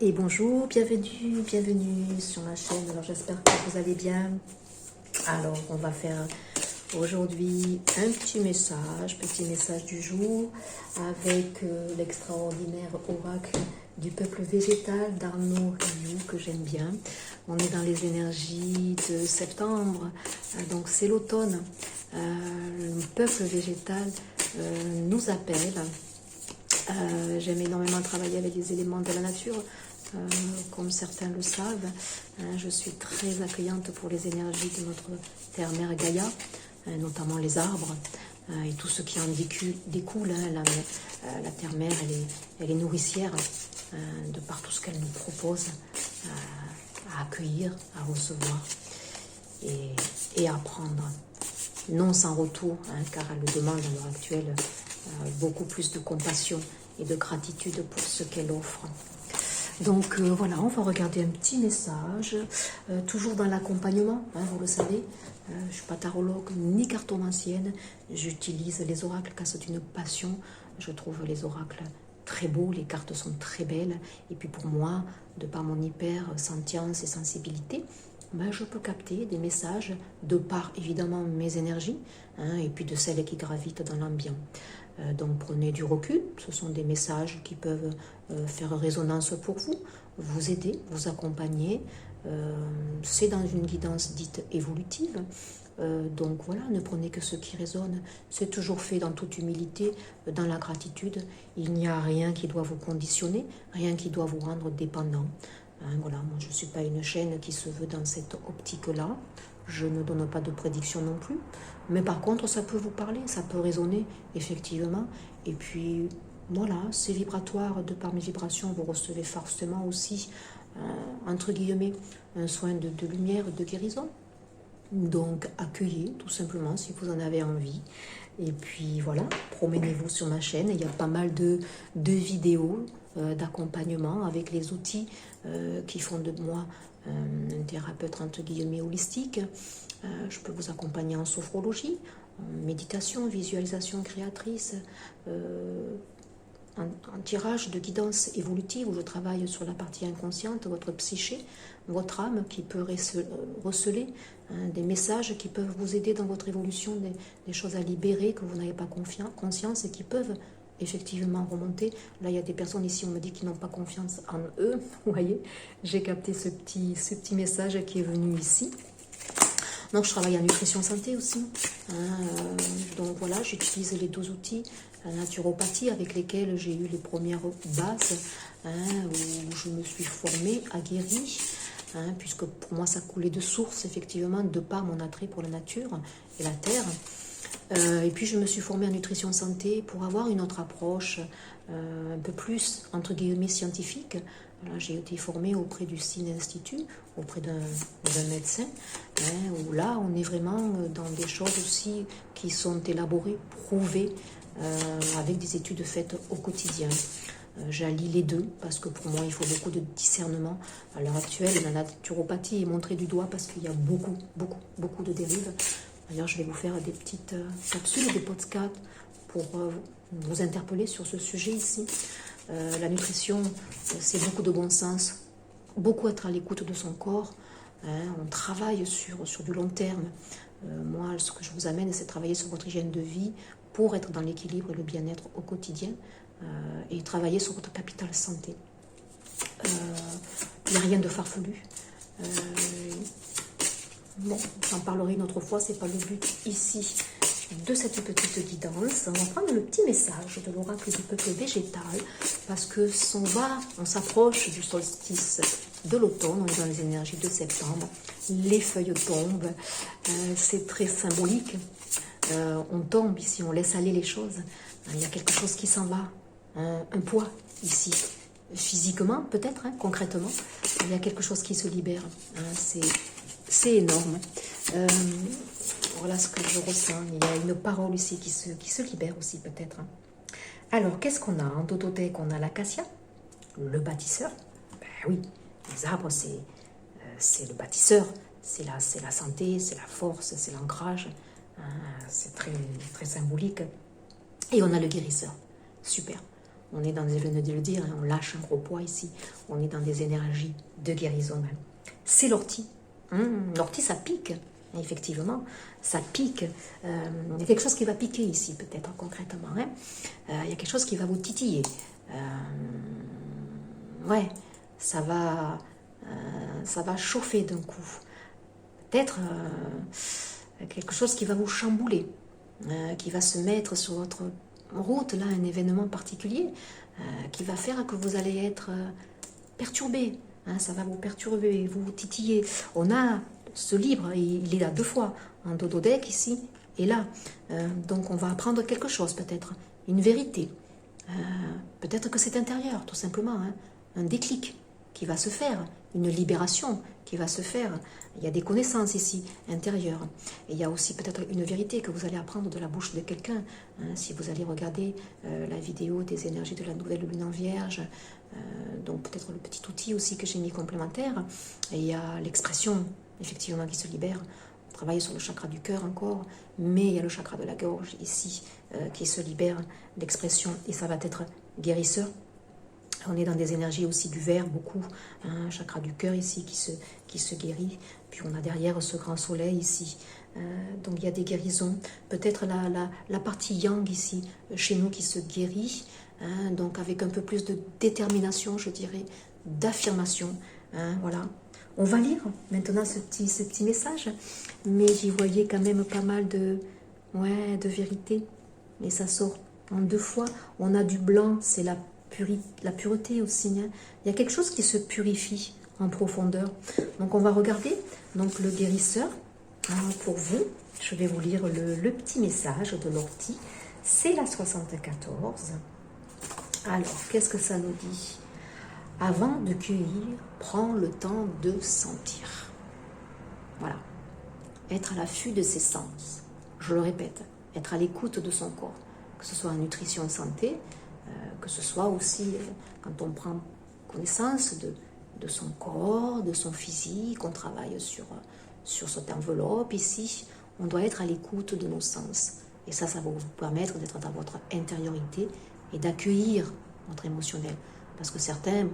Et bonjour, bienvenue sur ma chaîne. Alors j'espère que vous allez bien. Alors on va faire aujourd'hui un petit message du jour avec l'extraordinaire oracle du peuple végétal d'Arnaud Rioux que j'aime bien. On est dans les énergies de septembre, donc c'est l'automne. Le peuple végétal nous appelle. J'aime énormément travailler avec les éléments de la nature, comme certains le savent. Je suis très accueillante pour les énergies de notre terre-mère Gaïa, notamment les arbres et tout ce qui en découle. La terre-mère, elle est nourricière de par tout ce qu'elle nous propose à accueillir, à recevoir et à prendre. Non sans retour, car elle le demande à l'heure actuelle, beaucoup plus de compassion et de gratitude pour ce qu'elle offre. Donc voilà, on va regarder un petit message, toujours dans l'accompagnement, vous le savez. Je ne suis pas tarologue ni cartomancienne, j'utilise les oracles car c'est une passion. Je trouve les oracles très beaux, les cartes sont très belles. Et puis pour moi, de par mon hyper sentience et sensibilité, je peux capter des messages de par évidemment mes énergies et puis de celles qui gravitent dans l'ambiance. Donc prenez du recul, ce sont des messages qui peuvent faire résonance pour vous, vous aider, vous accompagner. C'est dans une guidance dite évolutive. Donc voilà, ne prenez que ce qui résonne. C'est toujours fait dans toute humilité, dans la gratitude. Il n'y a rien qui doit vous conditionner, rien qui doit vous rendre dépendant. Voilà, moi je ne suis pas une chaîne qui se veut dans cette optique-là. Je ne donne pas de prédiction non plus. Mais par contre, ça peut vous parler, ça peut résonner, effectivement. Et puis, voilà, c'est vibratoire. De par mes vibrations, vous recevez forcément aussi, entre guillemets, un soin de lumière, de guérison. Donc, accueillez, tout simplement, si vous en avez envie. Et puis, voilà, promenez-vous sur ma chaîne. Il y a pas mal de vidéos d'accompagnement avec les outils qui font de moi un thérapeute entre guillemets holistique. Je peux vous accompagner en sophrologie, en méditation, visualisation créatrice, en tirage de guidance évolutive où je travaille sur la partie inconsciente, votre psyché, votre âme qui peut receler des messages qui peuvent vous aider dans votre évolution, des choses à libérer que vous n'avez pas conscience et qui peuvent effectivement remonter. Là, il y a des personnes ici, on me dit qu'ils n'ont pas confiance en eux. Vous voyez, j'ai capté ce petit message qui est venu ici. Donc, je travaille en nutrition santé aussi. Donc, voilà, j'utilise les 2 outils, la naturopathie avec lesquels j'ai eu les premières bases, où je me suis formée, aguerrie, puisque pour moi, ça coulait de source, effectivement, de par mon attrait pour la nature et la terre. Et puis je me suis formée en nutrition santé pour avoir une autre approche un peu plus, entre guillemets, scientifique. J'ai été formée auprès du SIN Institut, auprès d'un médecin, où là on est vraiment dans des choses aussi qui sont élaborées, prouvées, avec des études faites au quotidien. J'allie les deux parce que pour moi il faut beaucoup de discernement. À l'heure actuelle, la naturopathie est montrée du doigt parce qu'il y a beaucoup de dérives. D'ailleurs, je vais vous faire des petites capsules, des podcasts pour vous interpeller sur ce sujet ici. La nutrition, c'est beaucoup de bon sens, beaucoup être à l'écoute de son corps. On travaille sur du long terme. Moi, ce que je vous amène, c'est travailler sur votre hygiène de vie pour être dans l'équilibre et le bien-être au quotidien et travailler sur votre capital santé. Il n'y a rien de farfelu. Bon, j'en parlerai une autre fois, c'est pas le but ici de cette petite guidance. On va prendre le petit message de l'oracle du peuple végétal parce que on s'approche du solstice de l'automne, on est dans les énergies de septembre, les feuilles tombent, c'est très symbolique. On tombe ici, on laisse aller les choses. Il y a quelque chose qui s'en va, un poids ici. Physiquement, peut-être, concrètement, il y a quelque chose qui se libère. C'est énorme. Voilà ce que je ressens. Il y a une parole ici qui se libère aussi, peut-être. Alors, qu'est-ce qu'on a? En Tototec, on a l'acacia, le bâtisseur. Ben oui, les arbres, c'est le bâtisseur. C'est la santé, c'est la force, c'est l'ancrage. C'est très, très symbolique. Et on a le guérisseur. Super. On est dans, je venais de le dire, hein, on lâche un gros poids ici. On est dans des énergies de guérison. Hein. C'est l'ortie. L'ortie, ça pique. Effectivement, ça pique. Il y a quelque chose qui va piquer ici, peut-être concrètement. Hein. Il y a quelque chose qui va vous titiller. Ouais, ça va chauffer d'un coup. Peut-être quelque chose qui va vous chambouler, qui va se mettre sur votre route, là, un événement particulier, qui va faire que vous allez être perturbé. Hein, ça va vous perturber, vous titiller. On a ce livre, il est là 2 fois, en dododec ici et là. Donc on va apprendre quelque chose peut-être, une vérité. Peut-être que c'est intérieur, tout simplement, hein, un déclic qui va se faire, une libération qui va se faire. Il y a des connaissances ici, intérieures. Et il y a aussi peut-être une vérité que vous allez apprendre de la bouche de quelqu'un. Hein, si vous allez regarder la vidéo des énergies de la nouvelle lune en vierge, donc peut-être le petit outil aussi que j'ai mis complémentaire. Et il y a l'expression, effectivement, qui se libère. On travaille sur le chakra du cœur encore, mais il y a le chakra de la gorge ici qui se libère, l'expression, et ça va être guérisseur. On est dans des énergies aussi du verre, beaucoup, hein, chakra du cœur ici qui se guérit. Puis on a derrière ce grand soleil ici. Donc il y a des guérisons. Peut-être la partie yang ici, chez nous, qui se guérit. Hein, donc avec un peu plus de détermination, je dirais, d'affirmation. Hein, voilà. On va lire maintenant ce petit message. Mais j'y voyais quand même pas mal de vérité. Mais ça sort en 2 fois. On a du blanc, c'est la pureté aussi. Hein. Il y a quelque chose qui se purifie en profondeur. Donc on va regarder donc le guérisseur. Pour vous, je vais vous lire le petit message de l'ortie. C'est la 74. Alors, qu'est-ce que ça nous dit? Avant de cueillir, prends le temps de sentir. Voilà. Être à l'affût de ses sens. Je le répète, être à l'écoute de son corps. Que ce soit en nutrition santé, que ce soit aussi quand on prend connaissance de son corps, de son physique, on travaille sur cette enveloppe ici, on doit être à l'écoute de nos sens. Et ça va vous permettre d'être dans votre intériorité et d'accueillir votre émotionnel. Parce que certains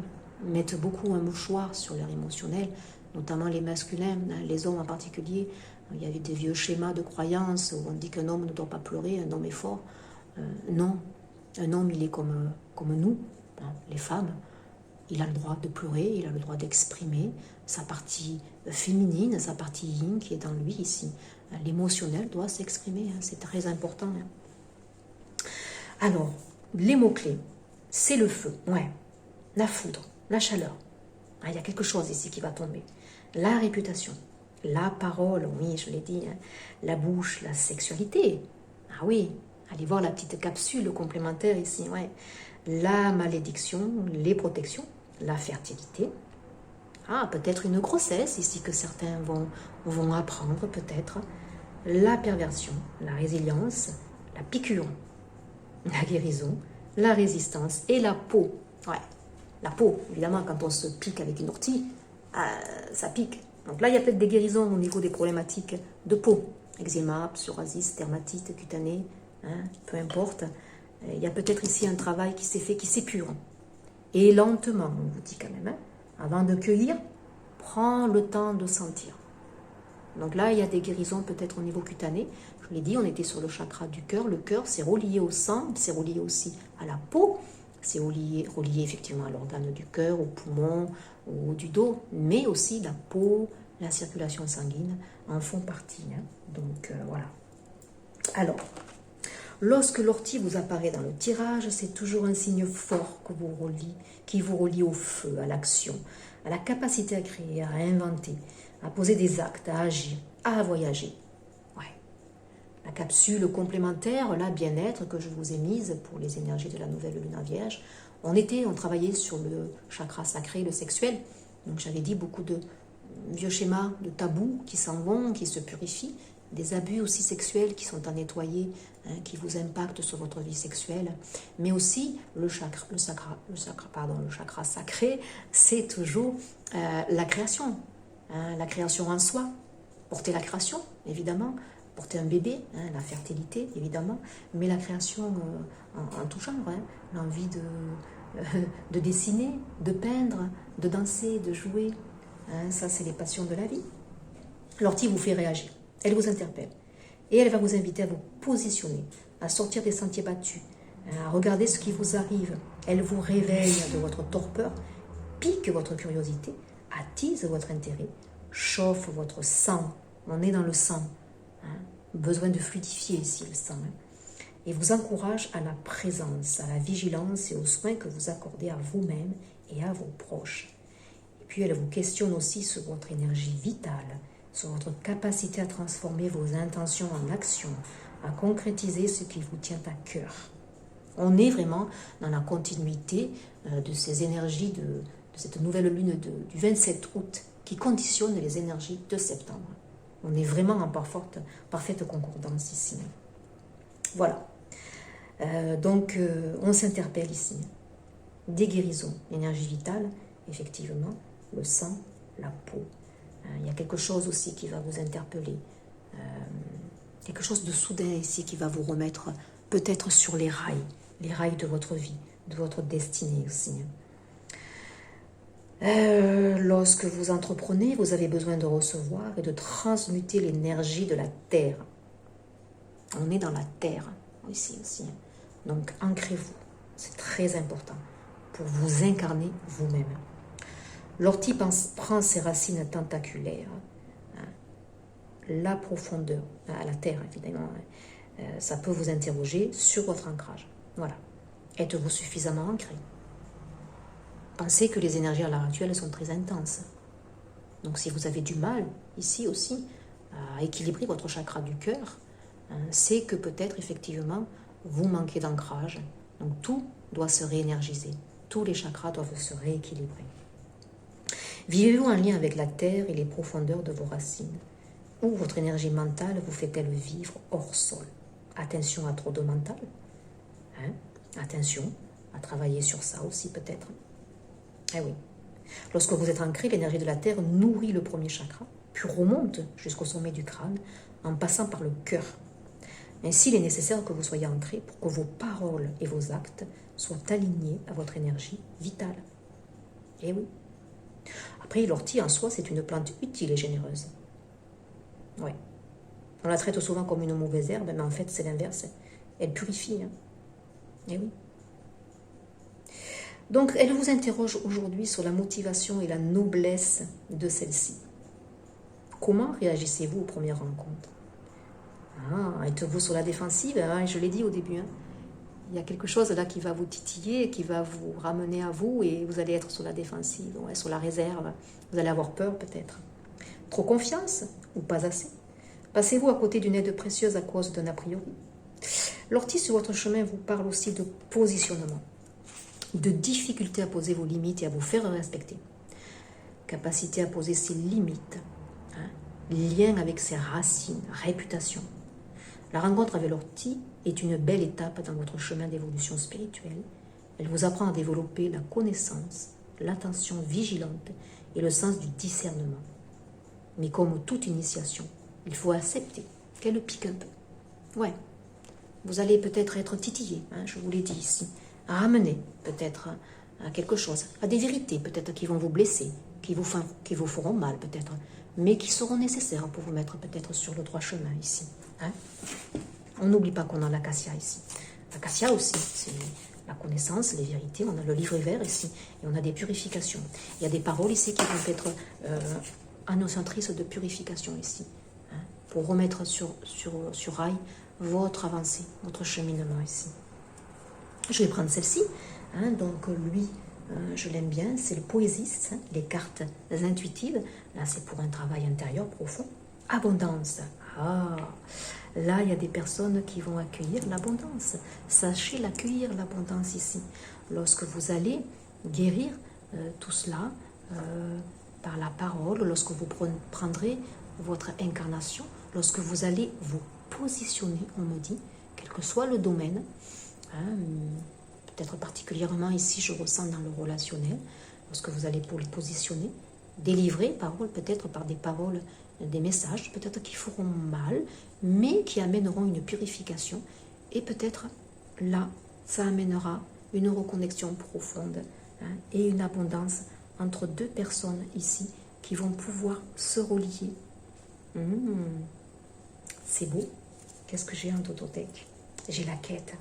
mettent beaucoup un mouchoir sur leur émotionnel, notamment les masculins, hein, les hommes en particulier. Il y avait des vieux schémas de croyances où on dit qu'un homme ne doit pas pleurer, un homme est fort. Non, un homme, il est comme nous, hein, les femmes. Il a le droit de pleurer, il a le droit d'exprimer sa partie féminine, sa partie yin qui est dans lui ici. L'émotionnel doit s'exprimer, hein, c'est très important. Hein. Alors, les mots-clés, c'est le feu, la foudre, la chaleur. Ah, il y a quelque chose ici qui va tomber. La réputation, la parole, oui, je l'ai dit, hein, la bouche, la sexualité. Ah oui, allez voir la petite capsule complémentaire ici, La malédiction, les protections, la fertilité. Ah, peut-être une grossesse ici que certains vont apprendre, peut-être. La perversion, la résilience, la piqûre, la guérison, la résistance et la peau. La peau, évidemment, quand on se pique avec une ortie, ça pique. Donc là, il y a peut-être des guérisons au niveau des problématiques de peau. Eczéma, psoriasis, dermatite, cutanée, hein, peu importe. Il y a peut-être ici un travail qui s'est fait, qui s'épure. Et lentement, on vous dit quand même, hein, avant de cueillir, prends le temps de sentir. Donc là, il y a des guérisons peut-être au niveau cutané. Je l'ai dit, on était sur le chakra du cœur. Le cœur, c'est relié au sang, c'est relié aussi à la peau. C'est relié effectivement à l'organe du cœur, au poumon, ou du dos. Mais aussi la peau, la circulation sanguine en font partie. Hein. Donc voilà. Alors, lorsque l'ortie vous apparaît dans le tirage, c'est toujours un signe fort qui vous relie au feu, à l'action, à la capacité à créer, à inventer, à poser des actes, à agir, à voyager. La capsule complémentaire, la bien-être que je vous ai mise pour les énergies de la nouvelle lune en vierge, on travaillait sur le chakra sacré, le sexuel. Donc j'avais dit beaucoup de vieux schémas, de tabous qui s'en vont, qui se purifient, des abus aussi sexuels qui sont à nettoyer, hein, qui vous impactent sur votre vie sexuelle. Mais aussi le chakra sacré, c'est toujours la création, hein, la création en soi, porter la création, évidemment, porter un bébé, hein, la fertilité évidemment, mais la création en tout genre, hein, l'envie de dessiner, de peindre, de danser, de jouer, hein, ça c'est les passions de la vie. L'ortie vous fait réagir, elle vous interpelle et elle va vous inviter à vous positionner, à sortir des sentiers battus, à regarder ce qui vous arrive. Elle vous réveille de votre torpeur, pique votre curiosité, attise votre intérêt, chauffe votre sang. On est dans le sang. Hein. Besoin de fluidifier ici le sang. Hein. Et vous encourage à la présence, à la vigilance et aux soins que vous accordez à vous-même et à vos proches. Et puis elle vous questionne aussi sur votre énergie vitale, sur votre capacité à transformer vos intentions en action, à concrétiser ce qui vous tient à cœur. On est vraiment dans la continuité de ces énergies de cette nouvelle lune du 27 août qui conditionne les énergies de septembre. On est vraiment en parfaite concordance ici. Voilà. Donc, on s'interpelle ici. Des guérisons, l'énergie vitale, effectivement, le sang, la peau. Il y a quelque chose aussi qui va vous interpeller. Quelque chose de soudain ici qui va vous remettre peut-être sur les rails de votre vie, de votre destinée aussi. Lorsque vous entreprenez, vous avez besoin de recevoir et de transmuter l'énergie de la terre. On est dans la terre ici aussi. Donc ancrez-vous, c'est très important pour vous incarner vous-même. L'ortie prend ses racines tentaculaires, hein, la profondeur, à la terre évidemment. Ça peut vous interroger sur votre ancrage. Voilà. Êtes-vous suffisamment ancré? Pensez que les énergies à l'heure actuelle sont très intenses. Donc si vous avez du mal, ici aussi, à équilibrer votre chakra du cœur, c'est que peut-être effectivement, vous manquez d'ancrage. Donc tout doit se réénergiser. Tous les chakras doivent se rééquilibrer. Vivez-vous en lien avec la terre et les profondeurs de vos racines? Ou votre énergie mentale vous fait-elle vivre hors sol? Attention à trop de mental. Hein? Attention à travailler sur ça aussi peut-être. Eh oui. Lorsque vous êtes ancré, l'énergie de la terre nourrit le premier chakra, puis remonte jusqu'au sommet du crâne en passant par le cœur. Ainsi, il est nécessaire que vous soyez ancré pour que vos paroles et vos actes soient alignés à votre énergie vitale. Eh oui. Après, l'ortie en soi, c'est une plante utile et généreuse. Oui. On la traite souvent comme une mauvaise herbe, mais en fait, c'est l'inverse. Elle purifie. Hein. Eh oui. Donc, elle vous interroge aujourd'hui sur la motivation et la noblesse de celle-ci. Comment réagissez-vous aux premières rencontres? Êtes-vous sur la défensive? Je l'ai dit au début. Hein. Il y a quelque chose là qui va vous titiller, qui va vous ramener à vous et vous allez être sur la défensive, sur la réserve. Vous allez avoir peur peut-être. Trop confiance ou pas assez? Passez-vous à côté d'une aide précieuse à cause d'un a priori? L'ortie sur votre chemin vous parle aussi de positionnement, de difficulté à poser vos limites et à vous faire respecter. Capacité à poser ses limites, lien avec ses racines, réputation. La rencontre avec l'ortie est une belle étape dans votre chemin d'évolution spirituelle. Elle vous apprend à développer la connaissance, l'attention vigilante et le sens du discernement. Mais comme toute initiation, il faut accepter qu'elle pique un peu. Ouais, vous allez peut-être être titillé, je vous l'ai dit ici, à ramener peut-être à quelque chose, à des vérités peut-être qui vont vous blesser, qui vous feront mal peut-être, mais qui seront nécessaires pour vous mettre peut-être sur le droit chemin ici. Hein? On n'oublie pas qu'on a l'acacia ici. L'acacia aussi, c'est la connaissance, les vérités. On a le livre vert ici et on a des purifications. Il y a des paroles ici qui vont être annonciatrices de purification ici, hein, pour remettre sur rail votre avancée, votre cheminement ici. Je vais prendre celle-ci. Hein, donc lui, je l'aime bien, c'est le poésiste, hein, les cartes intuitives. Là, c'est pour un travail intérieur profond. Abondance. Là, il y a des personnes qui vont accueillir l'abondance. Sachez l'accueillir, l'abondance ici. Lorsque vous allez guérir tout cela par la parole, lorsque vous prendrez votre incarnation, lorsque vous allez vous positionner, on me dit, quel que soit le domaine, hein, peut-être particulièrement ici, je ressens dans le relationnel, lorsque vous allez pour le positionner, délivrer parole peut-être par des paroles des messages, peut-être qui feront mal, mais qui amèneront une purification. Et peut-être là, ça amènera une reconnexion profonde, hein, et une abondance entre deux personnes ici qui vont pouvoir se relier. C'est beau. Qu'est-ce que j'ai en totothèque? J'ai la quête.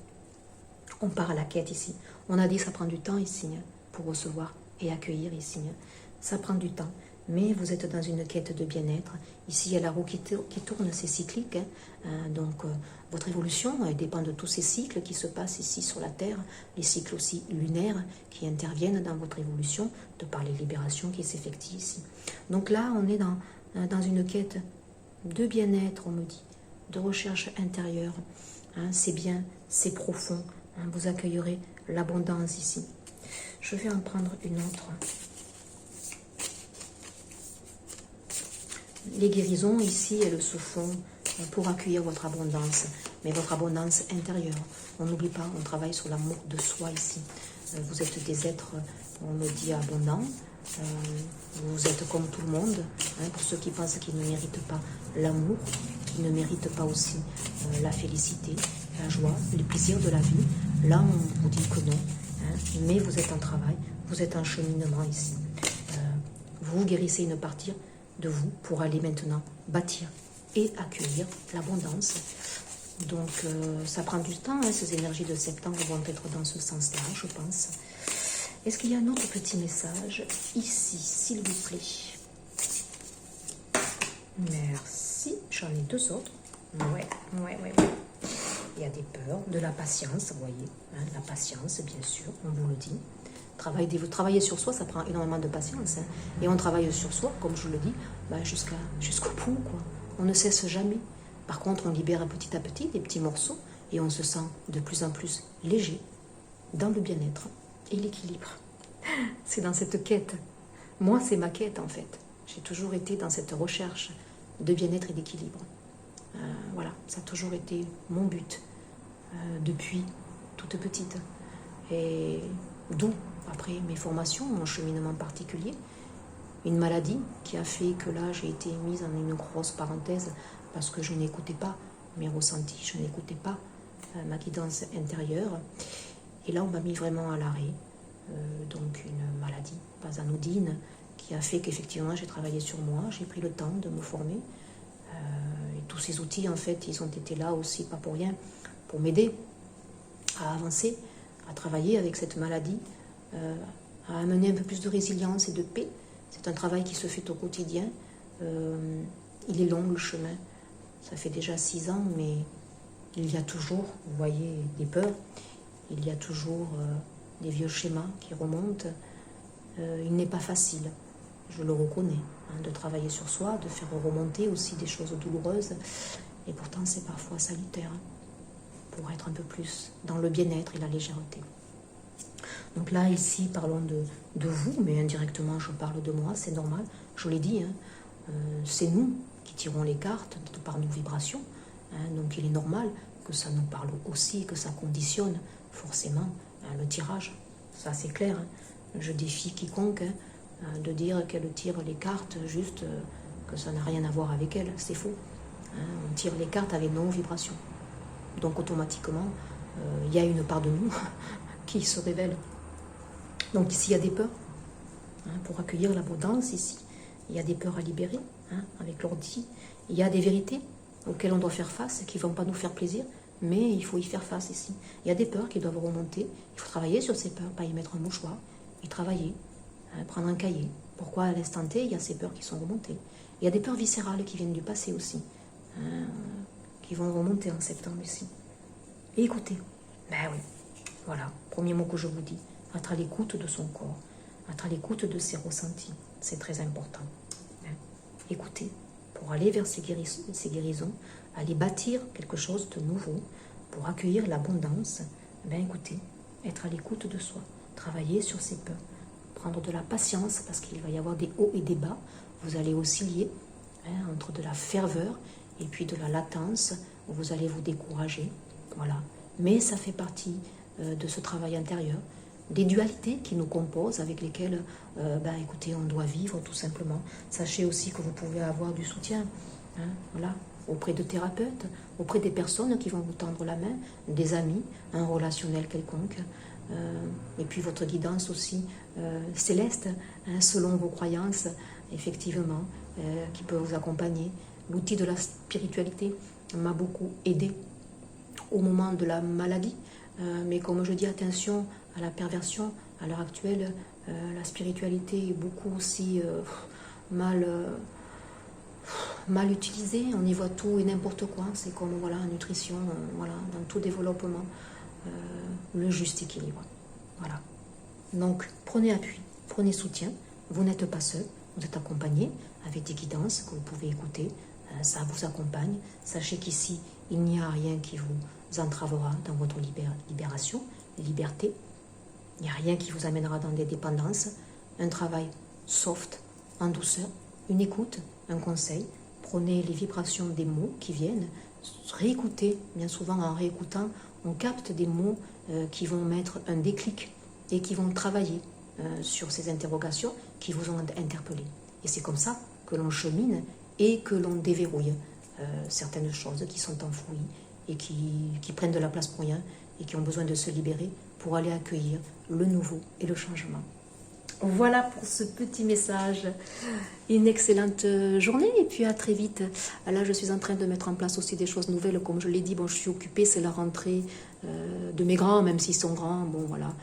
On part à la quête ici. On a dit que ça prend du temps ici, hein, pour recevoir et accueillir ici. Hein. Ça prend du temps. Mais vous êtes dans une quête de bien-être. Ici, il y a la roue qui tourne, c'est cyclique. Hein. Donc, votre évolution dépend de tous ces cycles qui se passent ici sur la Terre, les cycles aussi lunaires qui interviennent dans votre évolution, de par les libérations qui s'effectuent ici. Donc là, on est dans une quête de bien-être, on me dit, de recherche intérieure. Hein. C'est bien, c'est profond. Hein. Vous accueillerez l'abondance ici. Je vais en prendre une autre. Les guérisons ici, elles se font pour accueillir votre abondance, mais votre abondance intérieure. On n'oublie pas, on travaille sur l'amour de soi ici. Vous êtes des êtres, on me dit, abondants. Vous êtes comme tout le monde, hein, pour ceux qui pensent qu'ils ne méritent pas l'amour, qui ne méritent pas aussi la félicité, la joie, les plaisirs de la vie. Là, on vous dit que non, hein, mais vous êtes en travail, vous êtes en cheminement ici. Vous guérissez une partie de vous pour aller maintenant bâtir et accueillir l'abondance. Donc ça prend du temps, hein, ces énergies de septembre vont être dans ce sens-là, je pense. Est-ce qu'il y a un autre petit message ici, s'il vous plaît? Merci, j'en ai deux autres. Ouais. Il y a des peurs, de la patience, vous voyez, hein, la patience, bien sûr, on vous le dit. Travailler sur soi, ça prend énormément de patience. Hein. Et on travaille sur soi, comme je le dis, jusqu'au bout, quoi. On ne cesse jamais. Par contre, on libère petit à petit des petits morceaux et on se sent de plus en plus léger dans le bien-être et l'équilibre. C'est dans cette quête. Moi, c'est ma quête, en fait. J'ai toujours été dans cette recherche de bien-être et d'équilibre. Voilà, ça a toujours été mon but depuis toute petite. Et d'où, après mes formations, mon cheminement particulier, une maladie qui a fait que là, j'ai été mise en une grosse parenthèse parce que je n'écoutais pas mes ressentis, je n'écoutais pas ma guidance intérieure. Et là, on m'a mis vraiment à l'arrêt. Donc une maladie pas anodine qui a fait qu'effectivement, j'ai travaillé sur moi, j'ai pris le temps de me former. Et tous ces outils, en fait, ils ont été là aussi, pas pour rien, pour m'aider à avancer, à travailler avec cette maladie, à amener un peu plus de résilience et de paix. C'est un travail qui se fait au quotidien. Il est long, le chemin. Ça fait déjà 6 ans, mais il y a toujours, vous voyez, des peurs. Il y a toujours des vieux schémas qui remontent. Il n'est pas facile, je le reconnais, hein, de travailler sur soi, de faire remonter aussi des choses douloureuses. Et pourtant, c'est parfois salutaire, hein, pour être un peu plus dans le bien-être et la légèreté. Donc là, ici, parlons de vous, mais indirectement, je parle de moi, c'est normal. Je l'ai dit, hein, c'est nous qui tirons les cartes par nos vibrations. Hein, donc il est normal que ça nous parle aussi, que ça conditionne forcément, hein, le tirage. Ça, c'est clair. Hein. Je défie quiconque, hein, de dire qu'elle tire les cartes juste que ça n'a rien à voir avec elle. C'est faux. Hein, on tire les cartes avec nos vibrations. Donc automatiquement, il y a une part de nous qui se révèle. Donc ici, il y a des peurs, hein, pour accueillir l'abondance ici. Il y a des peurs à libérer, hein, avec l'ordi. Il y a des vérités auxquelles on doit faire face, qui ne vont pas nous faire plaisir, mais il faut y faire face ici. Il y a des peurs qui doivent remonter. Il faut travailler sur ces peurs, pas y mettre un mouchoir, y travailler, hein, prendre un cahier. Pourquoi à l'instant T, il y a ces peurs qui sont remontées. Il y a des peurs viscérales qui viennent du passé aussi, hein, qui vont remonter en septembre ici. Et écoutez, ben oui, voilà, premier mot que je vous dis, être à l'écoute de son corps, être à l'écoute de ses ressentis, c'est très important. Hein. Écoutez, pour aller vers ces guérisons, aller bâtir quelque chose de nouveau, pour accueillir l'abondance, ben écoutez, être à l'écoute de soi, travailler sur ses peurs, prendre de la patience parce qu'il va y avoir des hauts et des bas, vous allez osciller, hein, entre de la ferveur et puis de la latence, où vous allez vous décourager, voilà. Mais ça fait partie de ce travail intérieur des dualités qui nous composent, avec lesquelles, écoutez, on doit vivre tout simplement. Sachez aussi que vous pouvez avoir du soutien, hein, voilà, auprès de thérapeutes, auprès des personnes qui vont vous tendre la main, des amis, un relationnel quelconque, et puis votre guidance aussi céleste, hein, selon vos croyances, effectivement, qui peut vous accompagner. L'outil de la spiritualité m'a beaucoup aidé au moment de la maladie, mais comme je dis, attention à la perversion. À l'heure actuelle, la spiritualité est beaucoup aussi mal utilisée. On y voit tout et n'importe quoi. C'est comme voilà, en nutrition, voilà, dans tout développement, le juste équilibre. Voilà. Donc, prenez appui, prenez soutien. Vous n'êtes pas seul, vous êtes accompagné avec des guidances que vous pouvez écouter. Ça vous accompagne. Sachez qu'ici, il n'y a rien qui vous entravera dans votre libération, liberté. Il n'y a rien qui vous amènera dans des dépendances. Un travail soft, en douceur, une écoute, un conseil. Prenez les vibrations des mots qui viennent. Réécoutez, bien souvent en réécoutant, on capte des mots qui vont mettre un déclic et qui vont travailler sur ces interrogations qui vous ont interpellé. Et c'est comme ça que l'on chemine et que l'on déverrouille certaines choses qui sont enfouies et qui prennent de la place pour rien et qui ont besoin de se libérer pour aller accueillir le nouveau et le changement. Voilà pour ce petit message. Une excellente journée et puis à très vite. Là, je suis en train de mettre en place aussi des choses nouvelles. Comme je l'ai dit, bon, je suis occupée, c'est la rentrée de mes grands, même s'ils sont grands. Bon, voilà.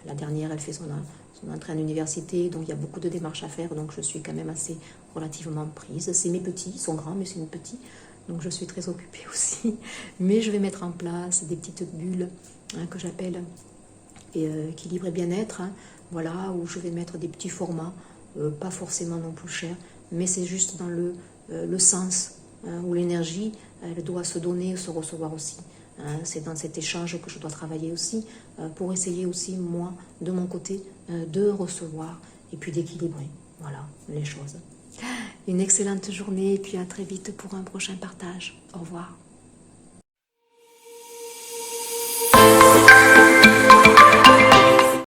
La dernière, elle fait son entrée à l'université, donc il y a beaucoup de démarches à faire, donc je suis quand même assez relativement prise. C'est mes petits, ils sont grands, mais c'est mes petits, donc je suis très occupée aussi. Mais je vais mettre en place des petites bulles que j'appelle équilibre et bien-être, hein, voilà, où je vais mettre des petits formats, pas forcément non plus chers, mais c'est juste dans le sens où l'énergie, elle doit se donner et se recevoir aussi. Hein, c'est dans cet échange que je dois travailler aussi pour essayer aussi, moi, de mon côté, de recevoir et puis d'équilibrer, voilà, les choses. Une excellente journée et puis à très vite pour un prochain partage. Au revoir.